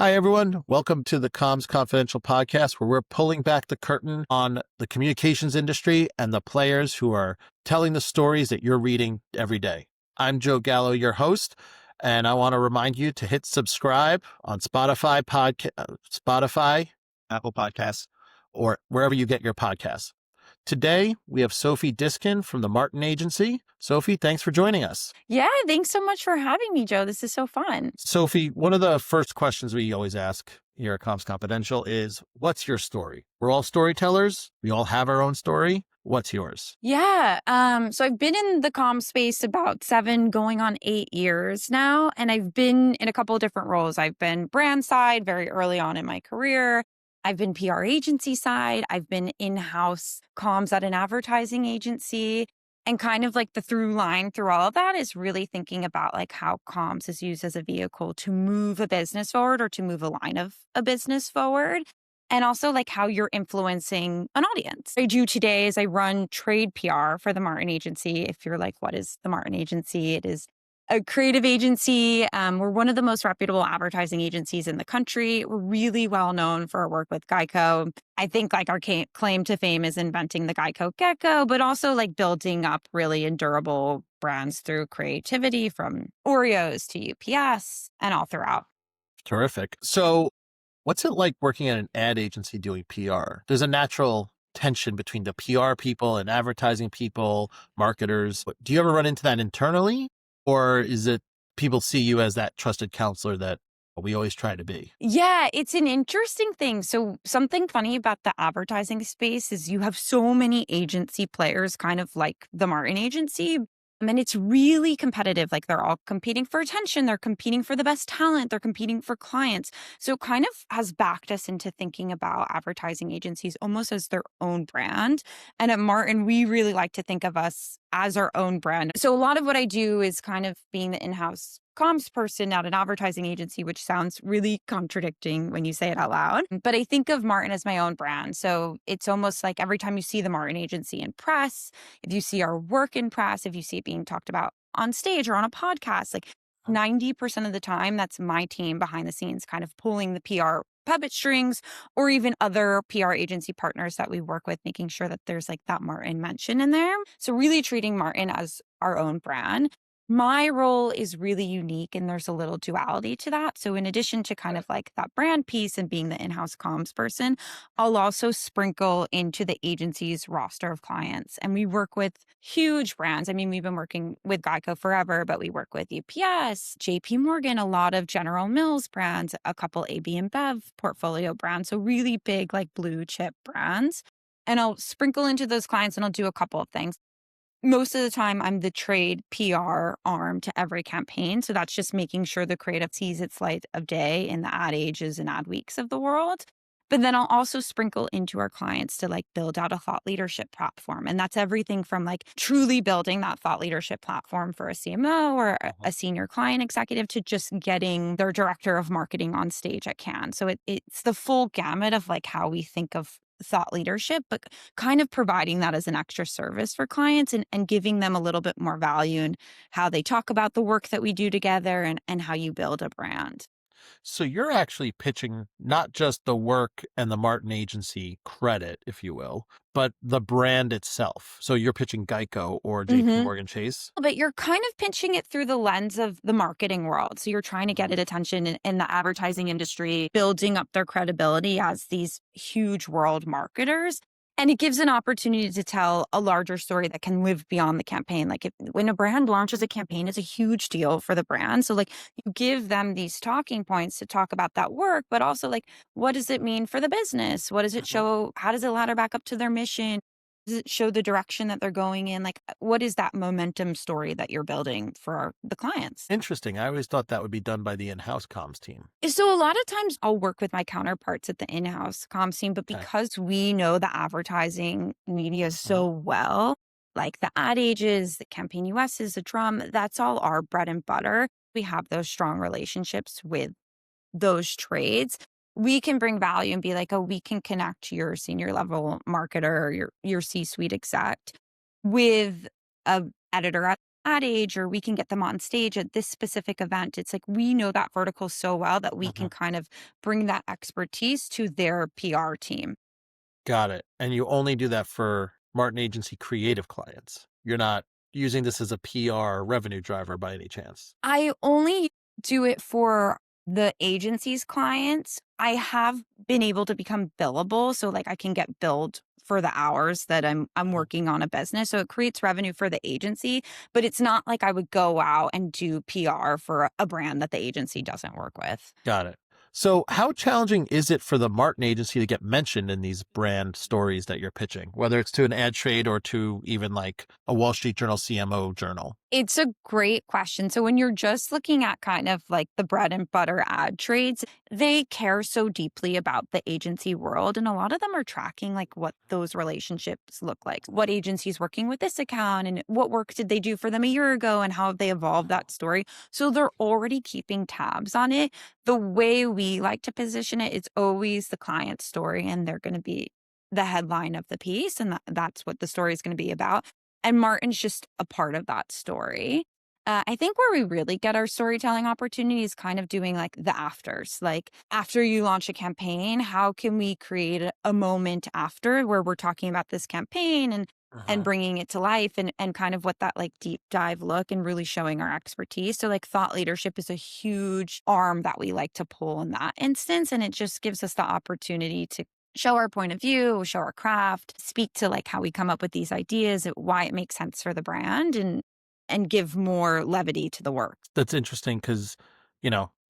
Hi, everyone. Welcome to the Comms Confidential podcast, where we're pulling back the curtain on the communications industry and the players who are telling the stories that you're reading every day. I'm Joe Gallo, your host, and I want to remind you to hit subscribe on Spotify, Apple Podcasts, or wherever you get your podcasts. Today, we have Sofie Diskin from the Martin Agency. Sofie, thanks for joining us. Yeah, thanks so much for having me, Joe. This is so fun. Sofie, one of the first questions we always ask here at Comms Confidential is, what's your story? We're all storytellers. We all have our own story. What's yours? Yeah, so I've been in the comm space about 7 going on 8 years now, and I've been in a couple of different roles. I've been brand side very early on in my career. I've been PR agency side. I've been in-house comms at an advertising agency. And kind of like the through line through all of that is really thinking about like how comms is used as a vehicle to move a business forward or to move a line of a business forward. And also like how you're influencing an audience. What I do today is I run trade PR for the Martin Agency. If you're like, what is the Martin Agency? It is a creative agency. We're one of the most reputable advertising agencies in the country. We're really well known for our work with Geico. I think like our claim to fame is inventing the Geico gecko, but also like building up really endurable brands through creativity from Oreos to UPS and all throughout. Terrific. So what's it like working at an ad agency doing PR? There's a natural tension between the PR people and advertising people, marketers. Do you ever run into that internally? Or is it people see you as that trusted counselor that we always try to be? Yeah, it's an interesting thing. So something funny about the advertising space is you have so many agency players, kind of like the Martin Agency. And it's really competitive. Like they're all competing for attention. They're competing for the best talent. They're competing for clients. So it kind of has backed us into thinking about advertising agencies almost as their own brand. And at Martin, we really like to think of us as our own brand. So a lot of what I do is kind of being the in-house comms person at an advertising agency, which sounds really contradicting when you say it out loud. But I think of Martin as my own brand. So it's almost like every time you see the Martin Agency in press, if you see our work in press, if you see it being talked about on stage or on a podcast, like 90% of the time, that's my team behind the scenes kind of pulling the PR puppet strings, or even other PR agency partners that we work with, making sure that there's like that Martin mention in there. So really treating Martin as our own brand. My role is really unique and there's a little duality to that. So in addition to kind of like that brand piece and being the in-house comms person, I'll also sprinkle into the agency's roster of clients. And we work with huge brands. I mean, we've been working with Geico forever, but we work with UPS, JP Morgan, a lot of General Mills brands, a couple AB and Bev portfolio brands. So really big like blue chip brands. And I'll sprinkle into those clients and I'll do a couple of things. Most of the time, I'm the trade PR arm to every campaign. So that's just making sure the creative sees its light of day in the ad ages and ad weeks of the world. But then I'll also sprinkle into our clients to like build out a thought leadership platform. And that's everything from like truly building that thought leadership platform for a CMO or a senior client executive to just getting their director of marketing on stage at Cannes. So it's the full gamut of like how we think of thought leadership, but kind of providing that as an extra service for clients and giving them a little bit more value in how they talk about the work that we do together and how you build a brand. So you're actually pitching not just the work and the Martin Agency credit, if you will, but the brand itself. So you're pitching Geico or JP Morgan Chase. But you're kind of pinching it through the lens of the marketing world. So you're trying to get it attention in the advertising industry, building up their credibility as these huge world marketers. And it gives an opportunity to tell a larger story that can live beyond the campaign. Like when a brand launches a campaign, it's a huge deal for the brand. So like you give them these talking points to talk about that work, but also like, what does it mean for the business? What does it show? How does it ladder back up to their mission? Does it show the direction that they're going in? Like, what is that momentum story that you're building for the clients? Interesting. I always thought that would be done by the in-house comms team. So a lot of times I'll work with my counterparts at the in-house comms team, but Okay. because we know the advertising media so well, like the ad ages, the campaign USs, the drum, that's all our bread and butter. We have those strong relationships with those trades. We can bring value and be like, oh, we can connect your senior level marketer or your C-suite exec with a editor at ad age, or we can get them on stage at this specific event. It's like we know that vertical so well that we can Mhm. kind of bring that expertise to their PR team. Got it. And you only do that for Martin Agency creative clients. You're not using this as a PR revenue driver by any chance. I only do it for the agency's clients. I have been able to become billable, so, like, I can get billed for the hours that I'm Mhm. working on a business, so it creates revenue for the agency, but it's not like I would go out and do PR for a brand that the agency doesn't work with. Got it. So, how challenging is it for the Martin Agency to get mentioned in these brand stories that you're pitching, whether it's to an ad trade or to even like a Wall Street Journal CMO journal? It's a great question. So when you're just looking at kind of like the bread and butter ad trades, they care so deeply about the agency world. And a lot of them are tracking like what those relationships look like. What agency's working with this account and what work did they do for them a year ago and how have they evolved that story. So they're already keeping tabs on it. The way we like to position it, it's always the client story and they're going to be the headline of the piece. And that's what the story is going to be about. And Martin's just a part of that story. I think where we really get our storytelling opportunity is kind of doing like the afters. Like after you launch a campaign, how can we create a moment after where we're talking about this campaign and Uh-huh. bringing it to life and kind of what that like deep dive look and really showing our expertise. So like thought leadership is a huge arm that we like to pull in that instance. And it just gives us the opportunity to show our point of view, show our craft, speak to like how we come up with these ideas, why it makes sense for the brand and give more levity to the work. That's interesting because,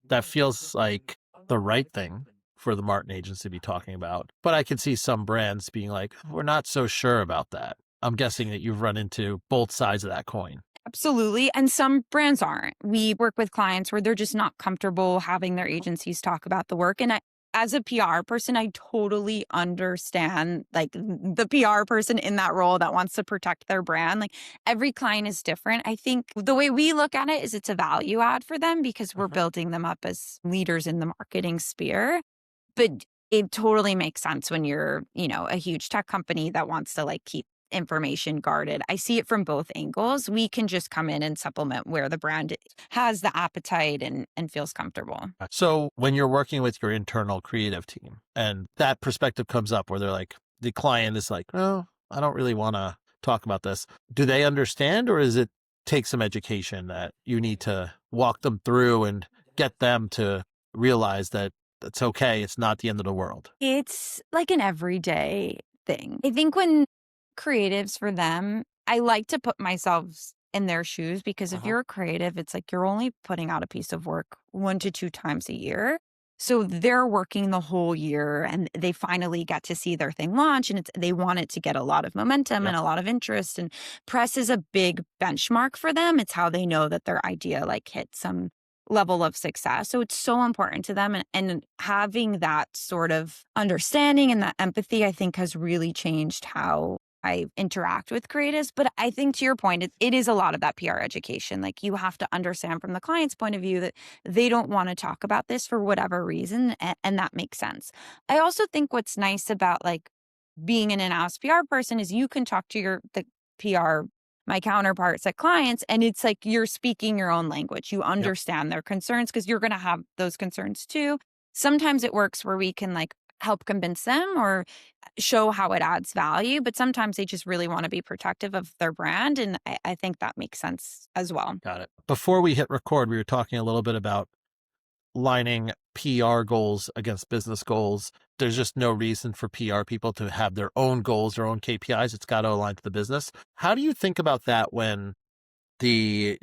that feels like the right thing for the Martin Agency to be talking about. But I could see some brands being like, we're not so sure about that. I'm guessing that you've run into both sides of that coin. Absolutely. And some brands aren't. We work with clients where they're just not comfortable having their agencies talk about the work. And as a PR person, I totally understand like the PR person in that role that wants to protect their brand. Like every client is different. I think the way we look at it is it's a value add for them because we're Mhm. building them up as leaders in the marketing sphere. But it totally makes sense when you're, a huge tech company that wants to like keep information guarded. I see it from both angles. We can just come in and supplement where the brand has the appetite and feels comfortable. So when you're working with your internal creative team and that perspective comes up where they're like, the client is like, oh, I don't really want to talk about this. Do they understand or is it take some education that you need to walk them through and get them to realize that it's okay. It's not the end of the world. It's like an everyday thing. I think when creatives for them, I like to put myself in their shoes because if Uh-huh. you're a creative, it's like you're only putting out a piece of work 1 to 2 times a year. So they're working the whole year and they finally get to see their thing launch and they want it to get a lot of momentum Yep. and a lot of interest. And press is a big benchmark for them. It's how they know that their idea like hit some level of success. So it's so important to them. And having that sort of understanding and that empathy, I think, has really changed how I interact with creatives. But I think to your point, it is a lot of that PR education. Like you have to understand from the client's point of view that they don't want to talk about this for whatever reason. And that makes sense. I also think what's nice about like being an in-house PR person is you can talk to the PR my counterparts at clients and it's like you're speaking your own language. You Yep. understand their concerns because you're going to have those concerns too. Sometimes it works where we can like help convince them or show how it adds value, but sometimes they just really want to be protective of their brand. And I think that makes sense as well. Got it. Before we hit record, we were talking a little bit about lining PR goals against business goals. There's just no reason for PR people to have their own goals, their own KPIs. It's got to align to the business. How do you think about that when the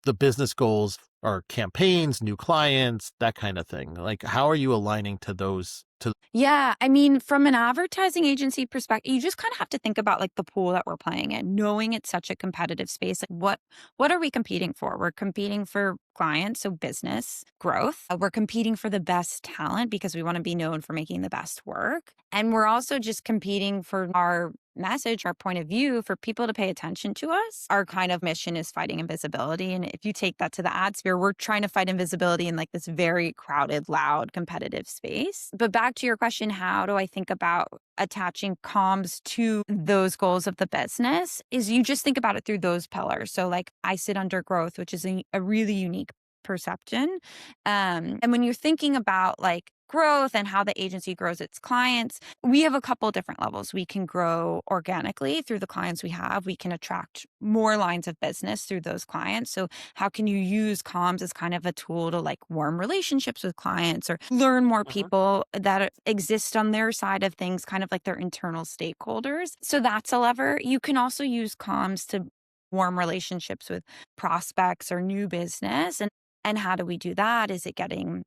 the business goals are campaigns, new clients, that kind of thing? Like how are you aligning to those to Yeah, I mean, from an advertising agency perspective, you just kind of have to think about like the pool that we're playing in, knowing it's such a competitive space. Like what are we competing for? We're competing for clients, so business growth. We're competing for the best talent because we want to be known for making the best work. And we're also just competing for our message, our point of view for people to pay attention to us. Our kind of mission is fighting invisibility. And if you take that to the ad sphere, we're trying to fight invisibility in like this very crowded, loud, competitive space. But back to your question, how do I think about attaching comms to those goals of the business? Is you just think about it through those pillars. So like I sit under growth, which is a really unique perception. And when you're thinking about like growth and how the agency grows its clients, we have a couple different levels. We can grow organically through the clients we have. We can attract more lines of business through those clients. So how can you use comms as kind of a tool to like warm relationships with clients or learn more Mhm. people that exist on their side of things, kind of like their internal stakeholders. So that's a lever. You can also use comms to warm relationships with prospects or new business. And how do we do that? Is it getting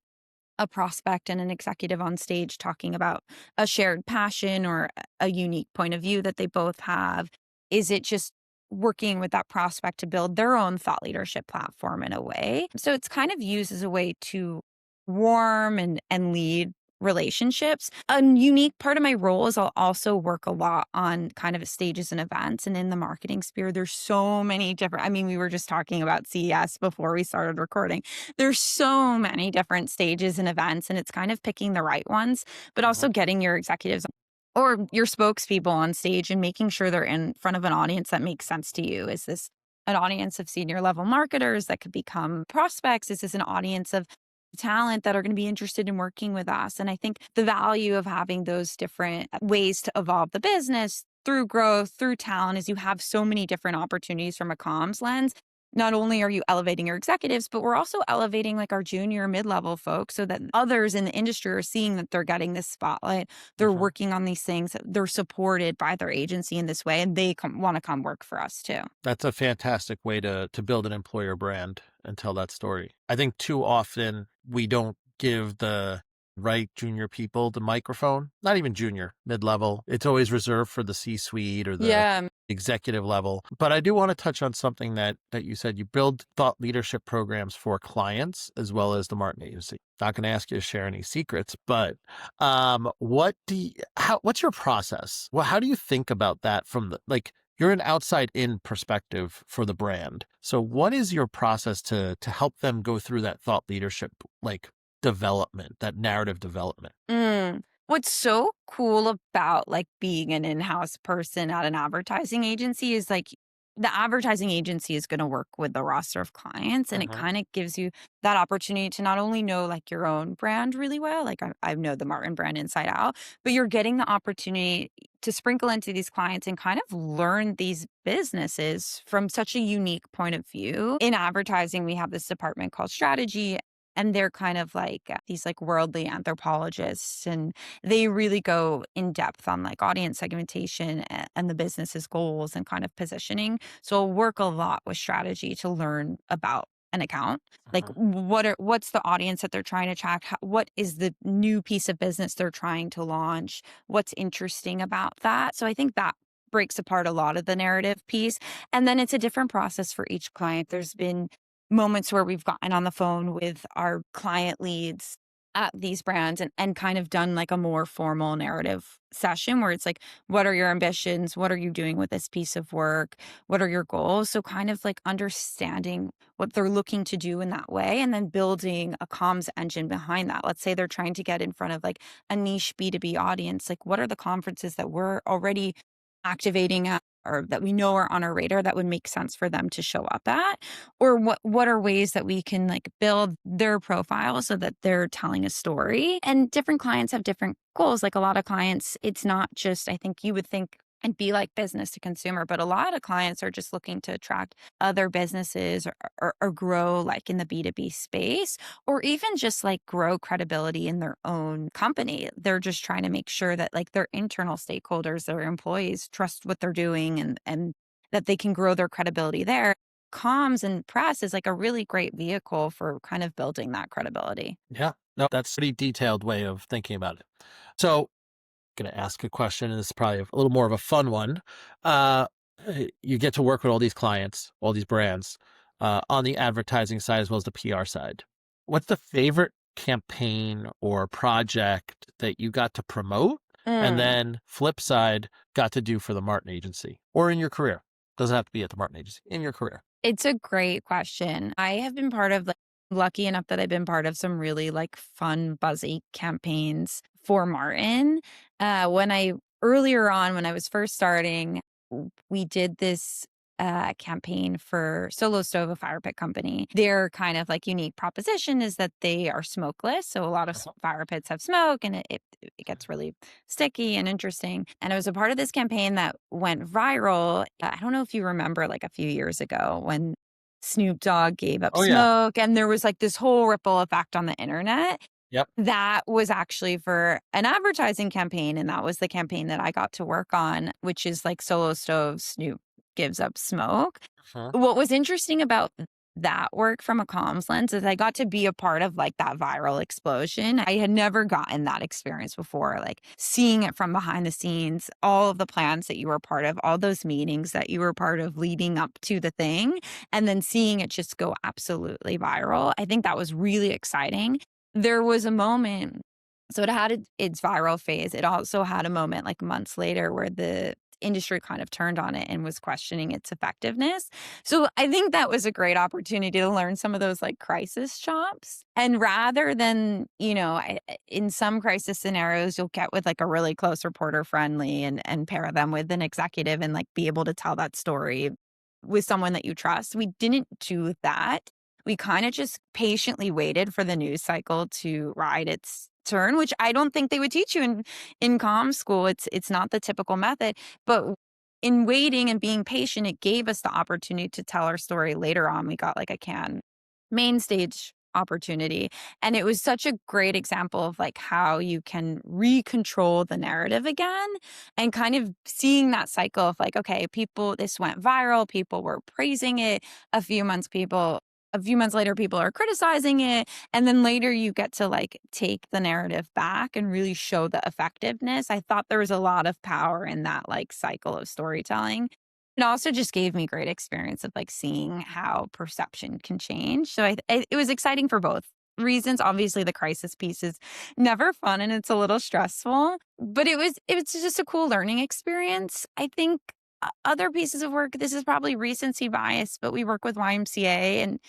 a prospect and an executive on stage talking about a shared passion or a unique point of view that they both have? Is it just working with that prospect to build their own thought leadership platform in a way? So it's kind of used as a way to warm and lead relationships. A unique part of my role is I'll also work a lot on kind of stages and events. And in the marketing sphere, there's so many different, I mean, we were just talking about CES before we started recording. There's so many different stages and events, and it's kind of picking the right ones, but also Mhm. getting your executives or your spokespeople on stage and making sure they're in front of an audience that makes sense to you. Is this an audience of senior level marketers that could become prospects? Is this an audience of talent that are going to be interested in working with us? And I think the value of having those different ways to evolve the business through growth, through talent, is you have so many different opportunities from a comms lens. Not only are you elevating your executives, but we're also elevating like our junior mid-level folks so that others in the industry are seeing that they're getting this spotlight. They're Mhm. working on these things. They're supported by their agency in this way, and they want to come work for us too. That's a fantastic way to build an employer brand and tell that story. I think too often we don't give the right junior people the microphone, not even junior, mid-level. It's always reserved for the C-suite or the Yeah. executive level. But I do want to touch on something that you said. You build thought leadership programs for clients as well as the marketing agency. Not going to ask you to share any secrets, but what's your process? Well, how do you think about that from the like you're an outside in perspective for the brand. So what is your process to help them go through that thought leadership like development, that narrative development? What's so cool about like being an in-house person at an advertising agency is like the advertising agency is going to work with the roster of clients, and it Mhm. kind of gives you that opportunity to not only know like your own brand really well, like I know the Martin brand inside out, but you're getting the opportunity to sprinkle into these clients and kind of learn these businesses from such a unique point of view. In advertising, we have this department called strategy, and they're kind of like these like worldly anthropologists, and they really go in depth on like audience segmentation and the business's goals and kind of positioning. So I'll work a lot with strategy to learn about an account. Like Mhm. what's the audience that they're trying to attract? What is the new piece of business they're trying to launch? What's interesting about that? So I think that breaks apart a lot of the narrative piece. And then it's a different process for each client. There's been moments where we've gotten on the phone with our client leads at these brands and kind of done like a more formal narrative session where it's like, what are your ambitions? What are you doing with this piece of work? What are your goals? So kind of like understanding what they're looking to do in that way and then building a comms engine behind that. Let's say they're trying to get in front of like a niche B2B audience. Like, what are the conferences that we're already activating at or that we know are on our radar that would make sense for them to show up at? Or what are ways that we can like build their profile so that they're telling a story? And different clients have different goals. Like a lot of clients, it's not just, I think you would think and be like business to consumer, but a lot of clients are just looking to attract other businesses or grow like in the B2B space, or even just like grow credibility in their own company. They're just trying to make sure that like their internal stakeholders, their employees trust what they're doing and that they can grow their credibility there. Comms and press is like a really great vehicle for kind of building that credibility. Yeah. No, that's a pretty detailed way of thinking about it. So going to ask a question, and this is probably a little more of a fun one. Uh, you get to work with all these clients, all these brands, on the advertising side as well as the PR side. What's the favorite campaign or project that you got to promote? and Mm. then flip side got to do for the Martin Agency or in your career? Doesn't have to be at the Martin Agency, in your career. It's a great question. I have been part of, like, lucky enough that I've been part of some really, like, fun, buzzy campaigns for Martin. When I earlier on, when I was first starting, we did this, campaign for Solo Stove, a fire pit company. Their kind of, like, unique proposition is that they are smokeless, so a lot of Uh-huh. fire pits have smoke, and it gets really sticky and interesting. And I was a part of this campaign that went viral. I don't know if you remember, like, a few years ago when Snoop Dogg gave up Oh, yeah. smoke, and there was, like, this whole ripple effect on the internet. Yep. That was actually for an advertising campaign, and that was the campaign that I got to work on, which is, like, Solo Stove, Snoop gives up smoke. Mhm. What was interesting about that work from a comms lens is I got to be a part of, like, that viral explosion. I had never gotten that experience before, like, seeing it from behind the scenes, all of the plans that you were part of, all those meetings that you were part of leading up to the thing, and then seeing it just go absolutely viral. I think that was really exciting. There was a moment, so it had its viral phase. It also had a moment, like, months later where the industry kind of turned on it and was questioning its effectiveness. So I think that was a great opportunity to learn some of those, like, crisis chops. And rather than, in some crisis scenarios, you'll get with, like, a really close reporter friendly and pair them with an executive and, like, be able to tell that story with someone that you trust. We didn't do that. We kind of just patiently waited for the news cycle to ride its turn, which I don't think they would teach you in comm school. It's not the typical method, but in waiting and being patient, it gave us the opportunity to tell our story later on. We got, like, a main stage opportunity, and it was such a great example of, like, how you can recontrol the narrative again, and kind of seeing that cycle of, like, okay, people, this went viral, people were praising it, a few months later people are criticizing it, and then later you get to, like, take the narrative back and really show the effectiveness. I thought there was a lot of power in that, like, cycle of storytelling. It also just gave me great experience of, like, seeing how perception can change. So it was exciting for both reasons. Obviously, the crisis piece is never fun and it's a little stressful, but it was just a cool learning experience. I think other pieces of work, this is probably recency bias, but we work with YMCA, and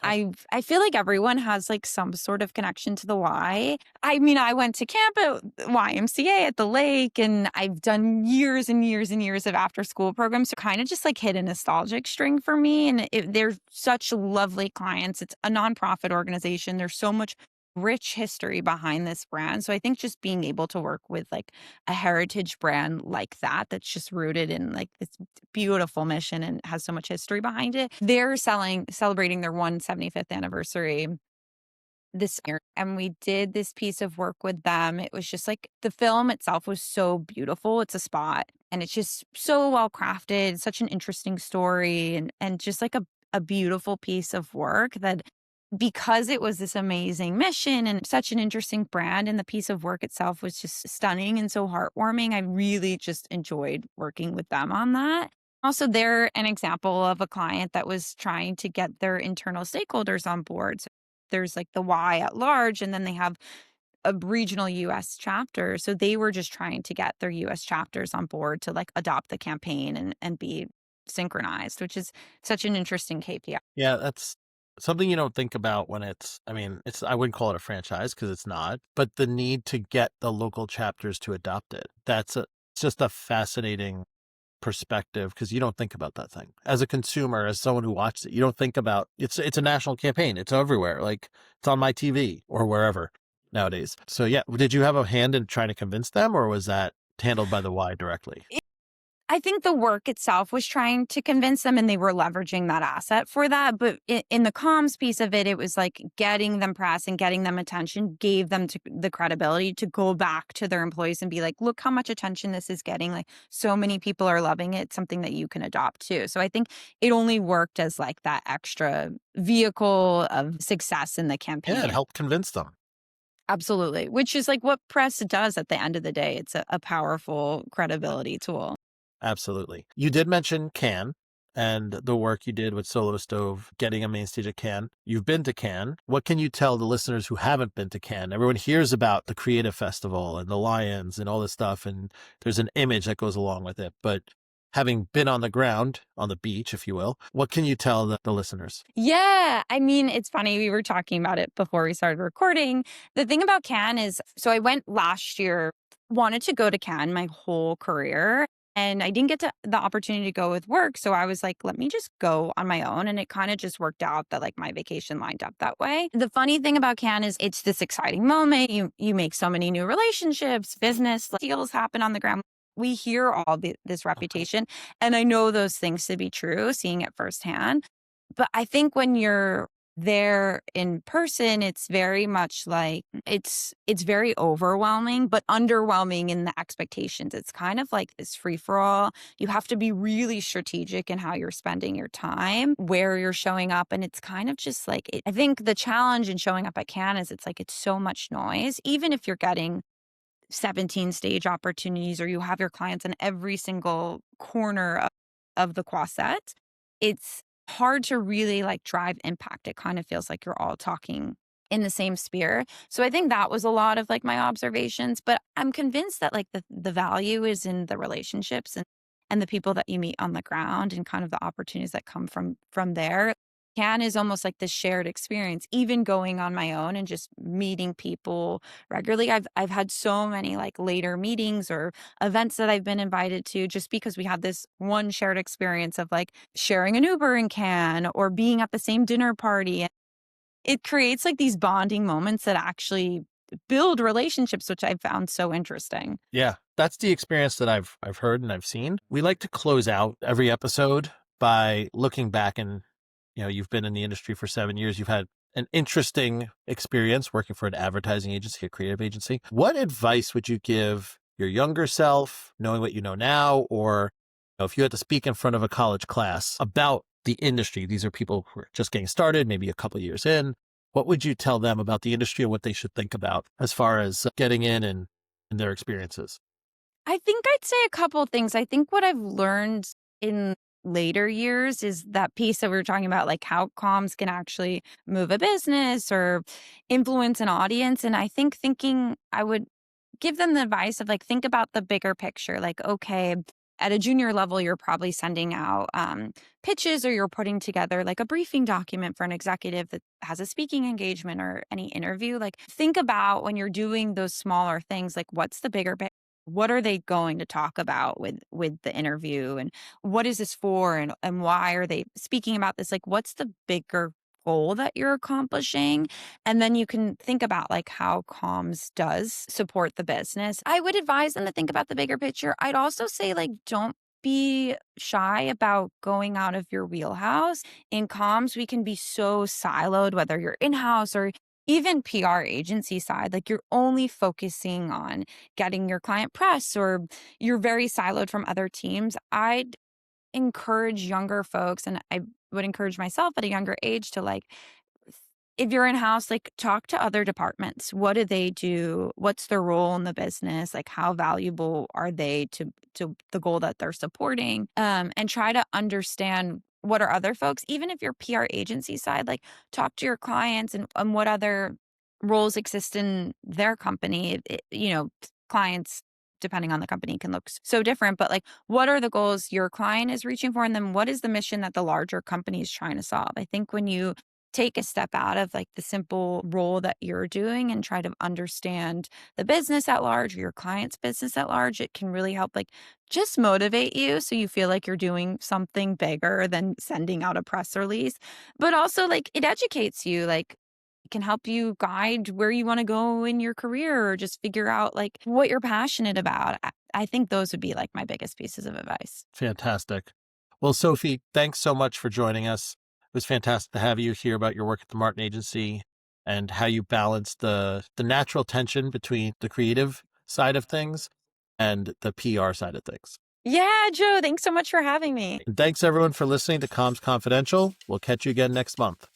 Okay. I feel like everyone has, like, some sort of connection to the Y. I mean, I went to camp at YMCA at the lake, and I've done years and years and years of after school programs. So kind of just, like, hit a nostalgic string for me. And they're such lovely clients. It's a nonprofit organization. There's so much rich history behind this brand. So I think just being able to work with, like, a heritage brand like that, that's just rooted in, like, this beautiful mission and has so much history behind it. They're celebrating their 175th anniversary this year, and we did this piece of work with them. It was just, like, the film itself was so beautiful. It's a spot, and it's just so well crafted, such an interesting story, and just, like, a beautiful piece of work that, because it was this amazing mission and such an interesting brand, and the piece of work itself was just stunning and so heartwarming, I really just enjoyed working with them on that. Also, they're an example of a client that was trying to get their internal stakeholders on board. So there's, like, the Y at large, and then they have a regional US chapter. So they were just trying to get their US chapters on board to, like, adopt the campaign and be synchronized, which is such an interesting KPI. Yeah, that's something you don't think about when I mean, I wouldn't call it a franchise because it's not, but the need to get the local chapters to adopt it. It's just a fascinating perspective because you don't think about that thing. As a consumer, as someone who watches it, you don't think about it's a national campaign. It's everywhere. Like, it's on my TV or wherever nowadays. So yeah, did you have a hand in trying to convince them, or was that handled by the Y directly? I think the work itself was trying to convince them, and they were leveraging that asset for that. But in the comms piece of it, it was, like, getting them press and getting them attention gave them the credibility to go back to their employees and be like, look how much attention this is getting. Like, so many people are loving it. It's something that you can adopt too. So I think it only worked as, like, that extra vehicle of success in the Yeah, it campaign. helped convince them. Absolutely. Which is, like, what press does at the end of the day. It's a powerful credibility tool. Absolutely. You did mention Cannes. and the work you did with Solo Stove, getting a main stage at Cannes. You've been to Cannes. What can you tell the listeners who haven't been to Cannes? Everyone hears about the Creative Festival and the Lions and all this stuff, and there's an image that goes along with it. But having been on the ground, on the beach, if you will, what can you tell the listeners? Yeah. I mean, it's funny. We were talking about it before we started recording. The thing about Cannes is, so I went last year, wanted to go to Cannes my whole career. And I didn't get the opportunity to go with work. So I was like, let me just go on my own. And it kind of just worked out that like my vacation lined up that way. The funny thing about Cannes is it's this exciting moment. You make so many new relationships, business deals happen on the ground. We hear all this reputation. And I know those things to be true, seeing it firsthand. But I think when you're there in person, it's very much like it's very overwhelming, but underwhelming in the expectations. It's kind of like this free for all. You have to be really strategic in how you're spending your time, where you're showing up. And it's kind of just like, I think the challenge in showing up at Cannes is it's like, it's so much noise, even if you're getting 17 stage opportunities or you have your clients in every single corner of the Croisette. It's hard to really like drive impact. It kind of feels like you're all talking in the same sphere. So I think that was a lot of like my observations, but I'm convinced that like the value is in the relationships and the people that you meet on the ground and kind of the opportunities that come from there. Cannes is almost like this shared experience, even going on my own and just meeting people regularly. I've had so many like later meetings or events that I've been invited to just because we had this one shared experience of like sharing an Uber in Cannes or being at the same dinner party. It creates like these bonding moments that actually build relationships, which I found so interesting. Yeah, that's the experience that I've heard and I've seen. We like to close out every episode by looking back, and you've been in the industry for 7 years. You've had an interesting experience working for an advertising agency, a creative agency. What advice would you give your younger self, knowing what you know now, or if you had to speak in front of a college class about the industry? These are people who are just getting started, maybe a couple of years in. What would you tell them about the industry and what they should think about as far as getting in and their experiences? I think I'd say a couple things. I think what I've learned in later years is that piece that we were talking about, like how comms can actually move a business or influence an audience. And I think I would give them the advice of like, think about the bigger picture. Like, okay, at a junior level, you're probably sending out pitches or you're putting together like a briefing document for an executive that has a speaking engagement or any interview. Like, think about when you're doing those smaller things, like what's the bigger picture? What are they going to talk about with the interview, and what is this for, and why are they speaking about this? Like, what's the bigger goal that you're accomplishing? And then you can think about like how comms does support the business. I would advise them to think about the bigger picture. I'd also say like don't be shy about going out of your wheelhouse. In comms, we can be so siloed, whether you're in-house or even PR agency side, like you're only focusing on getting your client press or you're very siloed from other teams. I'd encourage younger folks, and I would encourage myself at a younger age to like, if you're in house, like talk to other departments. What do they do? What's their role in the business? Like how valuable are they to the goal that they're supporting? And try to understand what are other folks, even if you're PR agency side, like talk to your clients and what other roles exist in their company. Clients, depending on the company, can look so different, but like what are the goals your client is reaching for? And then what is the mission that the larger company is trying to solve? I think when you take a step out of like the simple role that you're doing and try to understand the business at large or your client's business at large, it can really help like just motivate you so you feel like you're doing something bigger than sending out a press release. But also like it educates you, like it can help you guide where you want to go in your career or just figure out like what you're passionate about. I think those would be like my biggest pieces of advice. Fantastic. Well, Sofie, thanks so much for joining us. It was fantastic to have you hear about your work at the Martin Agency and how you balance the natural tension between the creative side of things and the PR side of things. Yeah, Joe, thanks so much for having me. And thanks everyone for listening to Comms Confidential. We'll catch you again next month.